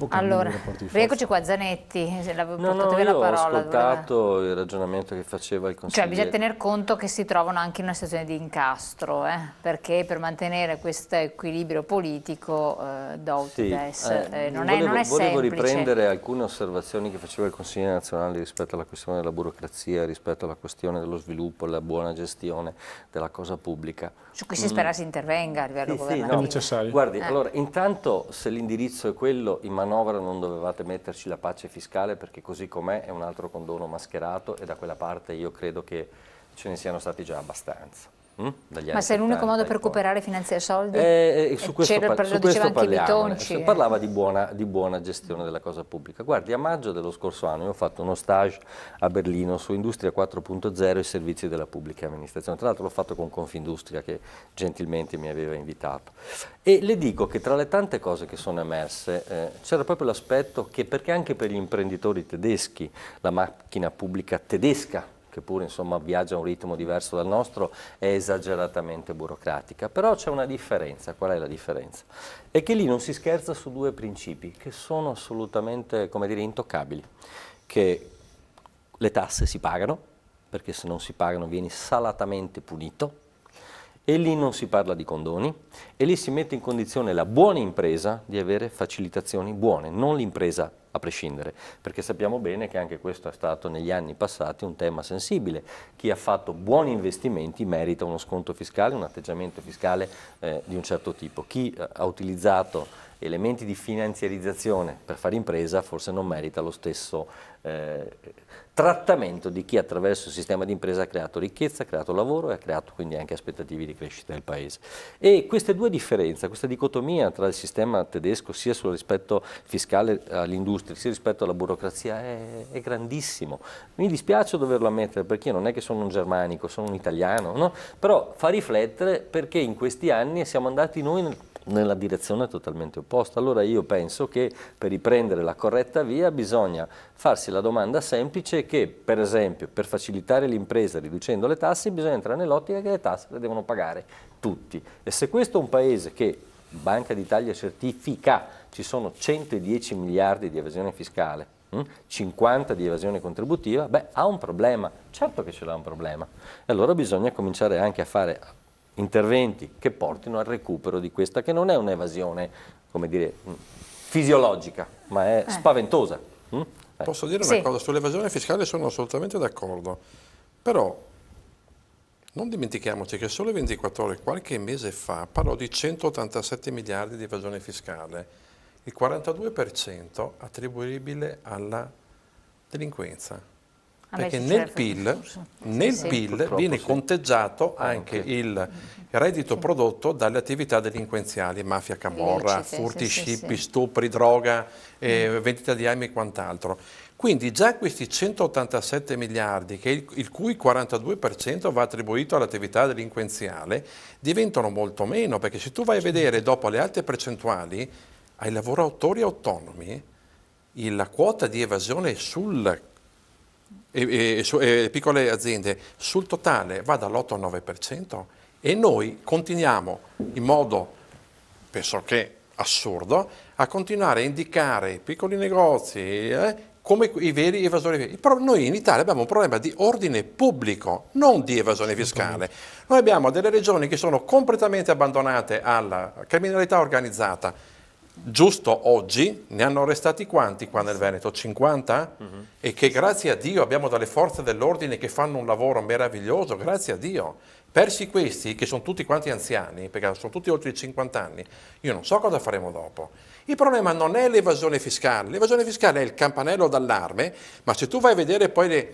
Allora, rieccoci qua, Zanetti, portatevi la parola. Ho ascoltato il ragionamento che faceva il consigliere. Cioè bisogna tener conto che si trovano anche in una situazione di incastro, perché per mantenere questo equilibrio politico non è semplice. Volevo riprendere alcune osservazioni che faceva il consigliere nazionale rispetto alla questione della burocrazia, rispetto alla questione dello sviluppo, la buona gestione della cosa pubblica. Su cui si spera si intervenga a livello governativo. È necessario. Guardi, allora, intanto se l'indirizzo è quello, in manovra non dovevate metterci la pace fiscale, perché così com'è è un altro condono mascherato e da quella parte io credo che ce ne siano stati già abbastanza. Ma se è l'unico modo per recuperare finanziare soldi? Su questo parliamo. Parlava di buona gestione della cosa pubblica. Guardi, a maggio dello scorso anno io ho fatto uno stage a Berlino su Industria 4.0 e servizi della pubblica amministrazione. Tra l'altro l'ho fatto con Confindustria, che gentilmente mi aveva invitato. E le dico che tra le tante cose che sono emerse c'era proprio l'aspetto che, perché anche per gli imprenditori tedeschi la macchina pubblica tedesca, che pure insomma viaggia a un ritmo diverso dal nostro, è esageratamente burocratica. Però c'è una differenza. Qual è la differenza? È che lì non si scherza su due principi che sono assolutamente, come dire, intoccabili. Che le tasse si pagano, perché se non si pagano vieni salatamente punito, e lì non si parla di condoni, e lì si mette in condizione la buona impresa di avere facilitazioni buone, non l'impresa a prescindere, perché sappiamo bene che anche questo è stato negli anni passati un tema sensibile. Chi ha fatto buoni investimenti merita uno sconto fiscale, un atteggiamento fiscale di un certo tipo. Chi ha utilizzato elementi di finanziarizzazione per fare impresa forse non merita lo stesso trattamento di chi attraverso il sistema di impresa ha creato ricchezza, ha creato lavoro e ha creato quindi anche aspettative di crescita del paese. E queste due differenze, questa dicotomia tra il sistema tedesco sia sul rispetto fiscale all'industria sia rispetto alla burocrazia è grandissimo. Mi dispiace doverlo ammettere, perché io non è che sono un germanico, sono un italiano, no? Però fa riflettere perché in questi anni siamo andati noi nella direzione totalmente opposta. Allora io penso che per riprendere la corretta via bisogna farsi la domanda semplice che, per esempio, per facilitare l'impresa riducendo le tasse bisogna entrare nell'ottica che le tasse le devono pagare tutti. E se questo è un paese che Banca d'Italia certifica ci sono 110 miliardi di evasione fiscale, 50 di evasione contributiva, beh, ha un problema, certo che ce l'ha un problema. E allora bisogna cominciare anche a fare interventi che portino al recupero di questa, che non è un'evasione, come dire, fisiologica, ma è spaventosa. Posso dire una cosa? Sull'evasione fiscale sono assolutamente d'accordo, però non dimentichiamoci che solo 24 ore, qualche mese fa, parlò di 187 miliardi di evasione fiscale, il 42% attribuibile alla delinquenza. Perché nel PIL viene conteggiato anche il reddito prodotto dalle attività delinquenziali, mafia, camorra, furti, scippi, stupri, droga, vendita di armi e quant'altro. Quindi già questi 187 miliardi, il cui 42% va attribuito all'attività delinquenziale, diventano molto meno, perché se tu vai a vedere dopo le alte percentuali, ai lavoratori autonomi, la quota di evasione e piccole aziende sul totale va dall'8 al 9% e noi continuiamo in modo, penso che assurdo, a continuare a indicare i piccoli negozi come i veri evasori. Però noi in Italia abbiamo un problema di ordine pubblico, non di evasione fiscale. Noi abbiamo delle regioni che sono completamente abbandonate alla criminalità organizzata. Giusto oggi ne hanno arrestati quanti qua nel Veneto? 50? E che grazie a Dio abbiamo delle forze dell'ordine che fanno un lavoro meraviglioso, grazie a Dio. Persi questi, che sono tutti quanti anziani, perché sono tutti oltre i 50 anni, io non so cosa faremo dopo. Il problema non è l'evasione fiscale è il campanello d'allarme, ma se tu vai a vedere poi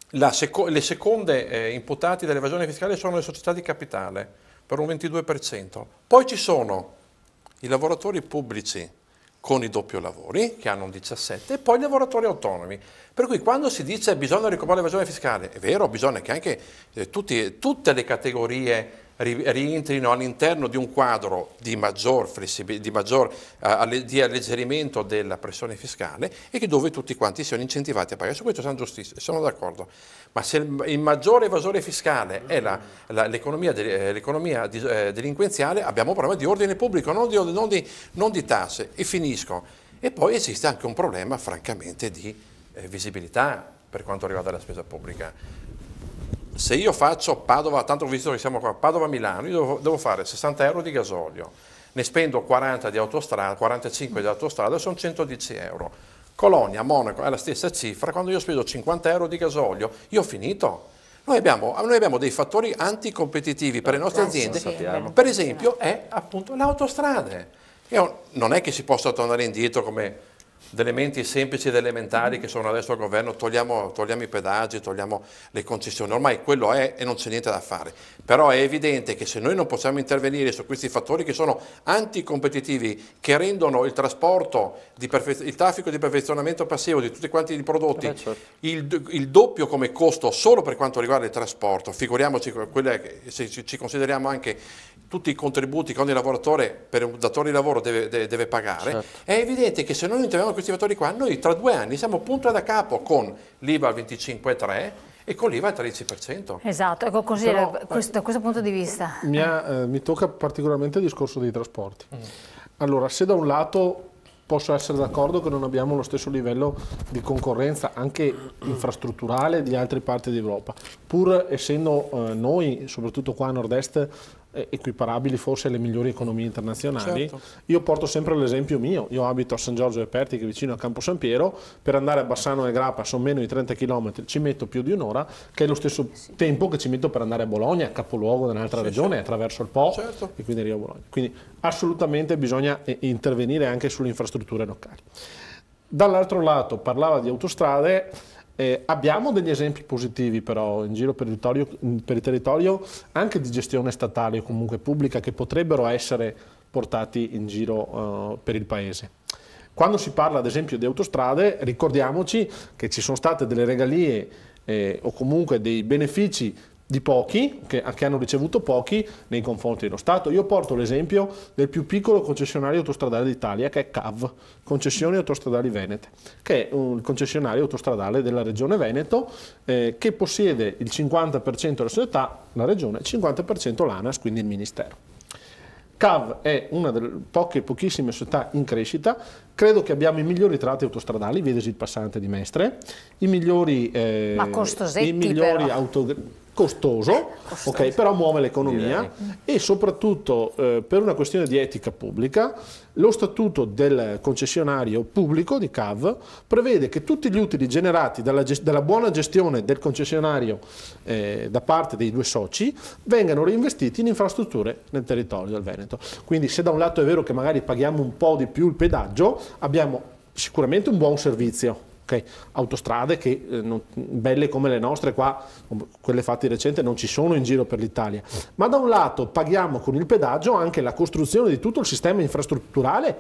le seconde imputati dell'evasione fiscale sono le società di capitale, per un 22%. Poi ci sono i lavoratori pubblici con i doppio lavori, che hanno un 17%, e poi i lavoratori autonomi. Per cui quando si dice bisogna recuperare l'evasione fiscale, è vero, bisogna che anche tutte le categorie rientrino all'interno di un quadro di maggior di alleggerimento della pressione fiscale e che dove tutti quanti siano incentivati a pagare. Su questo siamo giustissimi, sono d'accordo. Ma se il maggiore evasore fiscale è l'economia delinquenziale, abbiamo un problema di ordine pubblico, non di tasse. E finisco. E poi esiste anche un problema, francamente, di visibilità per quanto riguarda la spesa pubblica. Se io faccio Padova, tanto visto che siamo qua, Padova-Milano, io devo fare 60 euro di gasolio, ne spendo 40 di autostrada, 45 di autostrada, sono 110 euro. Colonia, Monaco è la stessa cifra, quando io spendo 50 euro di gasolio, io ho finito. Noi abbiamo dei fattori anticompetitivi per le nostre aziende, per esempio è appunto le autostrade. Non è che si possa tornare indietro come degli elementi semplici ed elementari che sono adesso al governo, togliamo i pedaggi, togliamo le concessioni, ormai quello è e non c'è niente da fare. Però è evidente che se noi non possiamo intervenire su questi fattori che sono anticompetitivi, che rendono il trasporto, il traffico di perfezionamento passivo di tutti quanti i prodotti il doppio come costo solo per quanto riguarda il trasporto, figuriamoci se ci consideriamo anche tutti i contributi che ogni lavoratore per un datore di lavoro deve pagare, è evidente che se noi non interveniamo questi fattori qua, noi tra 2 anni siamo punto da capo con l'IVA al 25,3% e con l'IVA al 13%. Esatto, ecco, così da questo punto di vista. Mi tocca particolarmente il discorso dei trasporti. Allora, se da un lato posso essere d'accordo che non abbiamo lo stesso livello di concorrenza anche infrastrutturale di altre parti d'Europa, pur essendo noi, soprattutto qua a nord-est, equiparabili forse alle migliori economie internazionali. Certo. Io porto sempre l'esempio mio, io abito a San Giorgio de Perti, che è vicino a Campo San Piero, per andare a Bassano e Grappa sono meno di 30 km, ci metto più di un'ora, che è lo stesso tempo che ci metto per andare a Bologna, capoluogo di un'altra regione, attraverso il Po, e quindi arrivo a Bologna. Quindi assolutamente bisogna intervenire anche sulle infrastrutture locali. Dall'altro lato parlava di autostrade. Abbiamo degli esempi positivi però in giro per il territorio anche di gestione statale o comunque pubblica che potrebbero essere portati in giro per il paese. Quando si parla ad esempio di autostrade ricordiamoci che ci sono state delle regalie o comunque dei benefici di pochi, che hanno ricevuto pochi nei confronti dello Stato. Io porto l'esempio del più piccolo concessionario autostradale d'Italia, che è CAV, Concessioni Autostradali Venete, che è un concessionario autostradale della Regione Veneto che possiede il 50% della società, la Regione, il 50% l'ANAS, quindi il Ministero. CAV è una delle pochissime società in crescita, credo che abbiamo i migliori tratti autostradali, vedesi il passante di Mestre, i migliori, ma costosetti costoso, ok, però muove l'economia e soprattutto per una questione di etica pubblica lo statuto del concessionario pubblico di CAV prevede che tutti gli utili generati dalla buona gestione del concessionario da parte dei due soci vengano reinvestiti in infrastrutture nel territorio del Veneto. Quindi se da un lato è vero che magari paghiamo un po' di più il pedaggio, abbiamo sicuramente un buon servizio. Autostrade che belle come le nostre qua, quelle fatte recente, non ci sono in giro per l'Italia, ma da un lato paghiamo con il pedaggio anche la costruzione di tutto il sistema infrastrutturale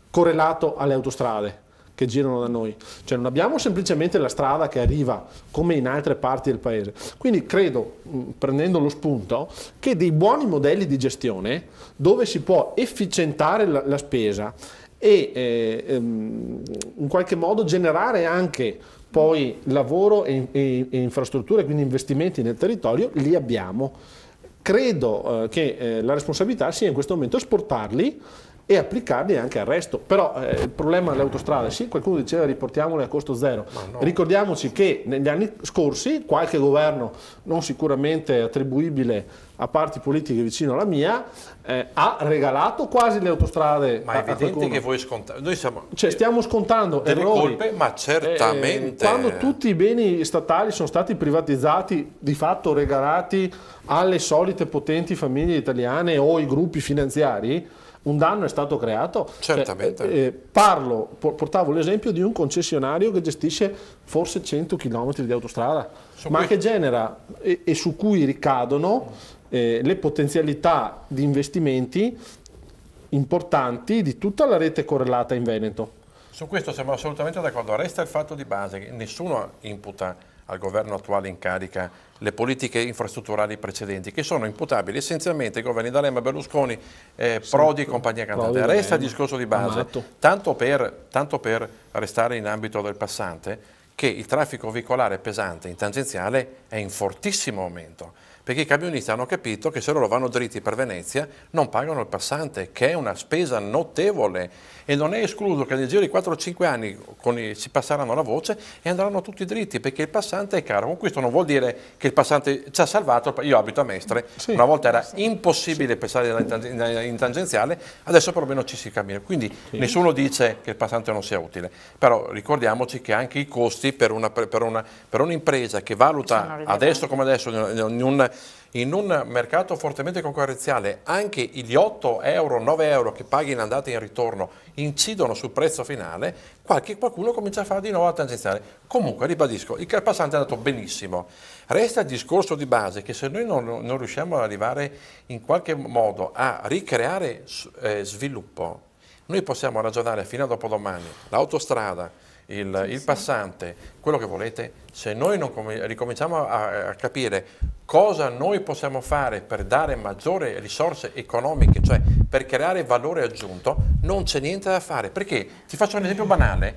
correlato alle autostrade che girano da noi, cioè non abbiamo semplicemente la strada che arriva come in altre parti del paese. Quindi credo, prendendo lo spunto, che dei buoni modelli di gestione dove si può efficientare la spesa e in qualche modo generare anche poi lavoro e infrastrutture, quindi investimenti nel territorio, li abbiamo. Credo che la responsabilità sia in questo momento esportarli e applicarli anche al resto. Però il problema delle autostrade, sì, qualcuno diceva riportiamole a costo zero. No. Ricordiamoci che negli anni scorsi qualche governo, non sicuramente attribuibile a parti politiche vicino alla mia, ha regalato quasi le autostrade. Ma è evidente che voi scontate. Noi stiamo scontando delle errori, colpe, ma certamente. Quando tutti i beni statali sono stati privatizzati, di fatto regalati alle solite potenti famiglie italiane o i gruppi finanziari, un danno è stato creato. Certamente. Portavo l'esempio di un concessionario che gestisce forse 100 km di autostrada, che genera e su cui ricadono le potenzialità di investimenti importanti di tutta la rete correlata in Veneto. Su questo siamo assolutamente d'accordo. Resta il fatto di base che nessuno imputa al governo attuale in carica le politiche infrastrutturali precedenti, che sono imputabili essenzialmente ai governi D'Alema, Berlusconi, Prodi e compagnia cantante. Resta il discorso di base, tanto per restare in ambito del passante, che il traffico veicolare pesante in tangenziale è in fortissimo aumento, perché i camionisti hanno capito che se loro vanno dritti per Venezia non pagano il passante, che è una spesa notevole, e non è escluso che nel giro di 4-5 anni si passeranno la voce e andranno tutti dritti, perché il passante è caro. Con questo non vuol dire che il passante ci ha salvato. Io abito a Mestre, una volta era impossibile passare in tangenziale, adesso perlomeno ci si cammina, quindi nessuno dice che il passante non sia utile, però ricordiamoci che anche i costi per un'impresa che valuta adesso come adesso in un mercato fortemente concorrenziale, anche gli 8 euro, 9 euro che paghi in andata e in ritorno incidono sul prezzo finale, qualcuno comincia a fare di nuovo la tangenziale. Comunque, ribadisco, il passante è andato benissimo. Resta il discorso di base che se noi non riusciamo ad arrivare in qualche modo a ricreare sviluppo, noi possiamo ragionare fino a dopodomani, l'autostrada, il passante, quello che volete, se noi non ricominciamo a capire cosa noi possiamo fare per dare maggiori risorse economiche, cioè per creare valore aggiunto, non c'è niente da fare. Perché, ti faccio un esempio banale,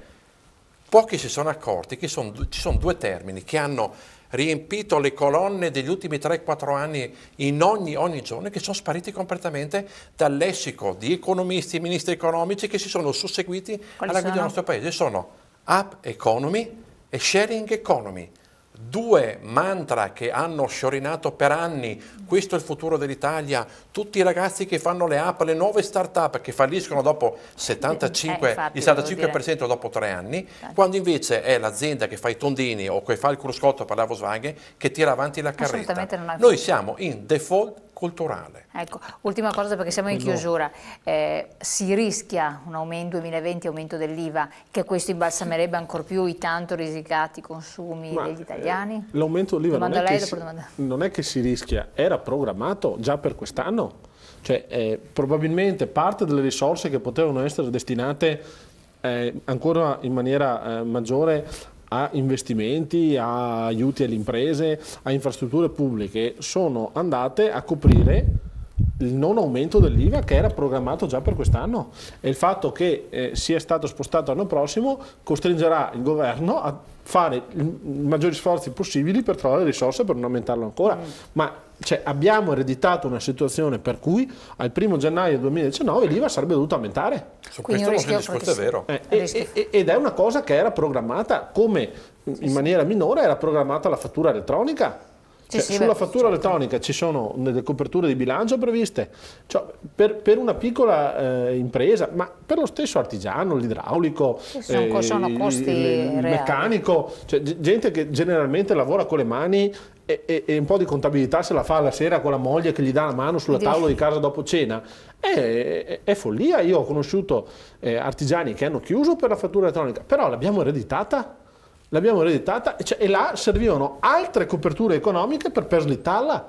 pochi si sono accorti che ci sono due termini che hanno riempito le colonne degli ultimi 3-4 anni in ogni giorno, che sono spariti completamente dal lessico di economisti e ministri economici che si sono susseguiti alla guida del nostro paese. Sono Up Economy e Sharing Economy, due mantra che hanno sciorinato per anni. Questo è il futuro dell'Italia, tutti i ragazzi che fanno le app, le nuove start-up che falliscono dopo il 75% dopo 3 anni, quando invece è l'azienda che fa i tondini o che fa il cruscotto per la Volkswagen che tira avanti la carretta. Noi siamo in default culturale. Ecco, ultima cosa perché siamo in chiusura, si rischia un aumento 2020, aumento dell'IVA, che questo imbalsamerebbe ancor più i tanto risicati consumi degli italiani? L'aumento dell'IVA non è che si rischia, era programmato già per quest'anno, cioè probabilmente parte delle risorse che potevano essere destinate ancora in maniera maggiore a investimenti, a aiuti alle imprese, a infrastrutture pubbliche, sono andate a coprire il non aumento dell'IVA che era programmato già per quest'anno, e il fatto che sia stato spostato l'anno prossimo costringerà il governo a fare i maggiori sforzi possibili per trovare risorse per non aumentarlo ancora. Ma abbiamo ereditato una situazione per cui al 1° gennaio 2019 l'IVA sarebbe dovuta aumentare. Su questo il discorso è vero. Ed è una cosa che era programmata, come in maniera minore era programmata la fattura elettronica. Sulla fattura elettronica ci sono delle coperture di bilancio previste, per una piccola impresa, ma per lo stesso artigiano, l'idraulico, sono costi il meccanico, gente che generalmente lavora con le mani e un po' di contabilità se la fa la sera con la moglie che gli dà la mano sulla tavola di casa dopo cena. È follia. Io ho conosciuto artigiani che hanno chiuso per la fattura elettronica, però l'abbiamo ereditata. E là servivano altre coperture economiche per slittarla.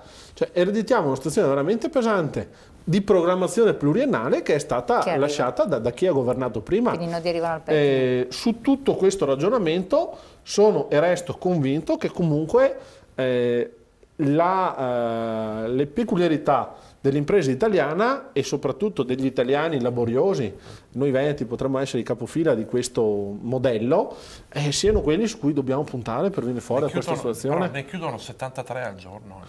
Ereditiamo una situazione veramente pesante di programmazione pluriennale che è stata lasciata da chi ha governato prima. Quindi non derivano al pettine. Su tutto questo ragionamento sono e resto convinto che comunque le peculiarità dell'impresa italiana e soprattutto degli italiani laboriosi, noi veneti potremmo essere i capofila di questo modello, siano quelli su cui dobbiamo puntare per venire fuori da questa situazione. Ne chiudono 73 al giorno.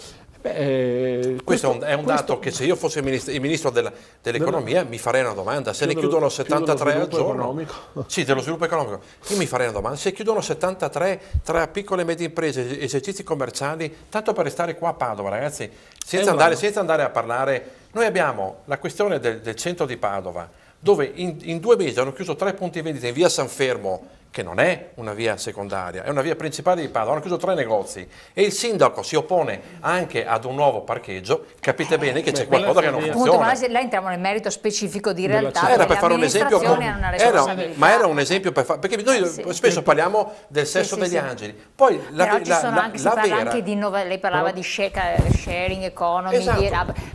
Questo è un dato che se io fossi il ministro dell'economia mi farei una domanda. Se ne chiudono 73 al giorno, sì, dello sviluppo economico, io mi farei una domanda. Se chiudono 73 tra piccole e medie imprese, esercizi commerciali, tanto per restare qua a Padova, ragazzi, senza andare a parlare, noi abbiamo la questione del centro di Padova, dove in 2 mesi hanno chiuso 3 punti vendita in via San Fermo, che non è una via secondaria, è una via principale di Padova, hanno chiuso 3 negozi e il sindaco si oppone anche ad un nuovo parcheggio. Capite bene che c'è qualcosa che non funziona. Ma là entriamo nel merito specifico di realtà. Era per fare un esempio, ma era un esempio per fare, perché noi spesso parliamo del sesso degli angeli. Poi si parla anche di lei parlava di sharing economy,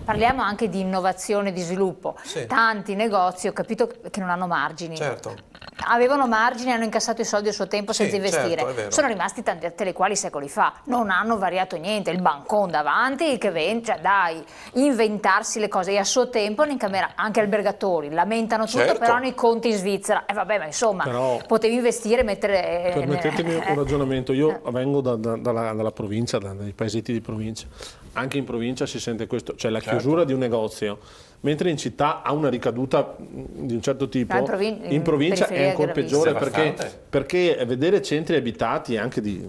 parliamo anche di innovazione, di sviluppo. Tanti negozi ho capito che non hanno margini. Certo. avevano margini, hanno incassato i soldi a suo tempo senza investire. Certo, sono rimasti tanti intellettuali secoli fa, non hanno variato niente, il bancone davanti che vende, cioè dai, inventarsi le cose. E a suo tempo in camera anche albergatori lamentano tutto, però hanno i conti in Svizzera. E vabbè, ma insomma, potevi investire e mettere... Permettetemi un ragionamento, io vengo dalla provincia, dai paesetti di provincia. Anche in provincia si sente questo, cioè la chiusura di un negozio, mentre in città ha una ricaduta di un certo tipo, in provincia è ancora peggiore, perché vedere centri abitati anche di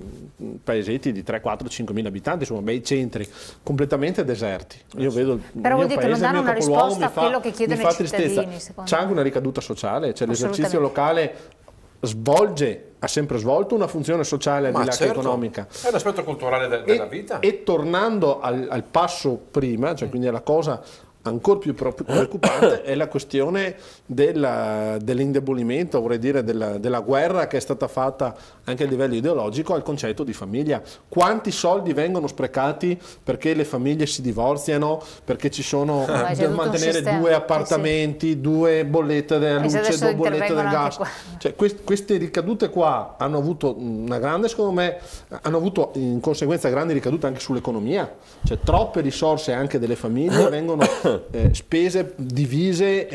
paesetti di 3, 4, 5 mila abitanti, insomma bei centri completamente deserti. Io vedo il però mio vuol dire paese, che non danno una risposta a quello che chiedono i cittadini. C'è anche una ricaduta sociale, cioè l'esercizio locale ha sempre svolto una funzione sociale al di là che economica. È un aspetto culturale della vita. E tornando al passo prima, cioè quindi alla cosa ancora più preoccupante, è la questione dell'indebolimento, vorrei dire della guerra che è stata fatta anche a livello ideologico al concetto di famiglia. Quanti soldi vengono sprecati perché le famiglie si divorziano, perché ci sono per mantenere 2 appartamenti, 2 bollette della luce, 2 bollette del gas. Cioè, queste ricadute qua hanno avuto una grande, secondo me, hanno avuto in conseguenza grandi ricadute anche sull'economia, cioè troppe risorse anche delle famiglie vengono spese, divise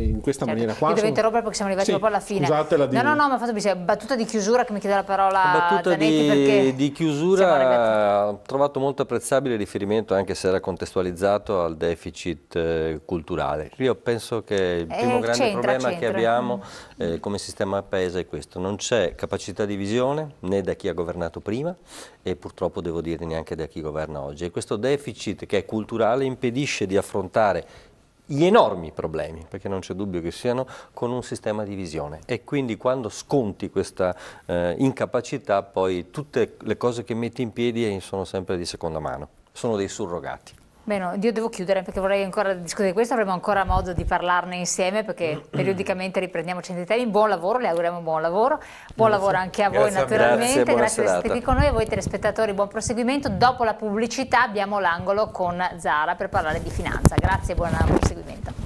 in questa maniera qua. Io devo interrompere perché siamo arrivati proprio alla fine. Scusatela di... No, ma fatemi dire, battuta di chiusura che mi chiede la parola. Battuta Zanetti, di chiusura, ho trovato molto apprezzabile il riferimento, anche se era contestualizzato, al deficit culturale. Io penso che il primo grande problema che abbiamo come sistema paese è questo: non c'è capacità di visione né da chi ha governato prima e purtroppo devo dire neanche da chi governa oggi. E questo deficit che è culturale impedisce di affrontare gli enormi problemi, perché non c'è dubbio che siano, con un sistema di visione. E quindi quando sconti questa incapacità, poi tutte le cose che metti in piedi sono sempre di seconda mano, sono dei surrogati. Bene, io devo chiudere perché vorrei ancora discutere di questo, avremo ancora modo di parlarne insieme perché periodicamente riprendiamo certi temi. Buon lavoro, le auguriamo buon lavoro anche a voi naturalmente, grazie di essere qui con noi, a voi telespettatori buon proseguimento. Dopo la pubblicità abbiamo l'angolo con Zara per parlare di finanza, grazie e buon proseguimento.